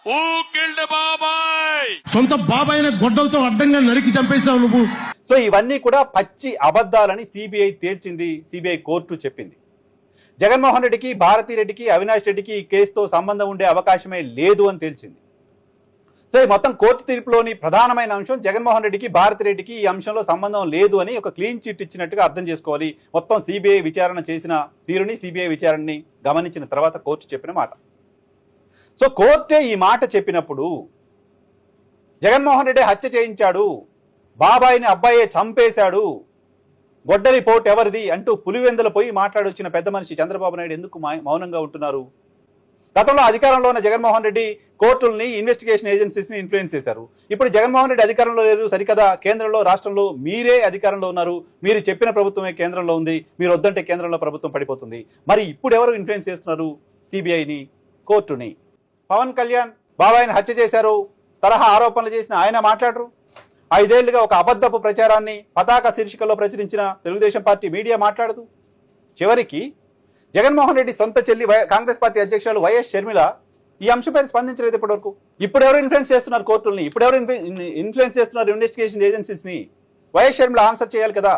Who killed బాబాయ్? సొంత బాబాయిని గొడ్డలతో అడ్డంగా నరికి చంపేశావు నువ్వు. సో ఇవన్నీ కూడా పచ్చి అబద్ధాలని సిబిఐ తేల్చింది. సిబిఐ కోర్టు చెప్పింది. జగన్మోహన్ రెడ్డికి, భారతిరెడ్డికి, అవినాష్ రెడ్డికి ఈ కేసుతో సంబంధం ఉండే అవకాశమే లేదు అని తేల్చింది. సో ఈ మొత్తం కోర్టు తీర్పులోని ప్రధానమైన అంశం జగన్మోహన్ రెడ్డికి, భారతిరెడ్డికి ఈ అంశంలో సంబంధం లేదు అని ఒక క్లీన్ చిట్ ఇచ్చినట్టుగా అర్థం చేసుకోవాలి. మొత్తం సిబిఐ విచారణ చేసిన తీరుని, సిబిఐ విచారణని గమనించిన తర్వాత కోర్టు చెప్పిన మాట. సో కోర్టే ఈ మాట చెప్పినప్పుడు జగన్మోహన్ రెడ్డి హత్య చేయించాడు, బాబాయిని అబ్బాయే చంపేశాడు, గొడ్డలి పోటు ఎవరిది అంటూ పులివెందుల పోయి మాట్లాడొచ్చిన పెద్ద మనిషి చంద్రబాబు నాయుడు ఎందుకు మౌనంగా ఉంటున్నారు? గతంలో అధికారంలో ఉన్న జగన్మోహన్ రెడ్డి కోర్టుల్ని, ఇన్వెస్టిగేషన్ ఏజెన్సీస్ని ఇన్ఫ్లుయెన్స్ చేశారు. ఇప్పుడు జగన్మోహన్ రెడ్డి అధికారంలో లేరు సరికదా, కేంద్రంలో, రాష్ట్రంలో మీరే అధికారంలో ఉన్నారు. మీరు చెప్పిన ప్రభుత్వమే కేంద్రంలో ఉంది. మీరు వద్దంటే కేంద్రంలో ప్రభుత్వం పడిపోతుంది. మరి ఇప్పుడు ఎవరు ఇన్ఫ్లుయెన్స్ చేస్తున్నారు? సిబిఐని, కోర్టుని. పవన్ కళ్యాణ్ బాబాయిని హత్య చేశారు తరహా ఆరోపణలు చేసిన ఆయన మాట్లాడరు. 5 ఏళ్లుగా ఒక అబద్ధపు ప్రచారాన్ని పతాక శీర్షికలో ప్రచురించిన తెలుగుదేశం పార్టీ మీడియా మాట్లాడదు. చివరికి జగన్మోహన్ రెడ్డి సొంత చెల్లి కాంగ్రెస్ పార్టీ అధ్యక్షులు వైఎస్ షర్మిల ఈ అంశంపై స్పందించలేదు ఇప్పటివరకు. ఇప్పుడు ఎవరు ఇన్ఫ్లుయెన్స్ చేస్తున్నారు కోర్టుల్ని? ఇప్పుడు ఎవరు ఇన్ఫ్లుయెన్స్ చేస్తున్నారు ఇన్వెస్టిగేషన్ ఏజెన్సీస్ని? వైఎస్ షర్మిల ఆన్సర్ చేయాలి కదా.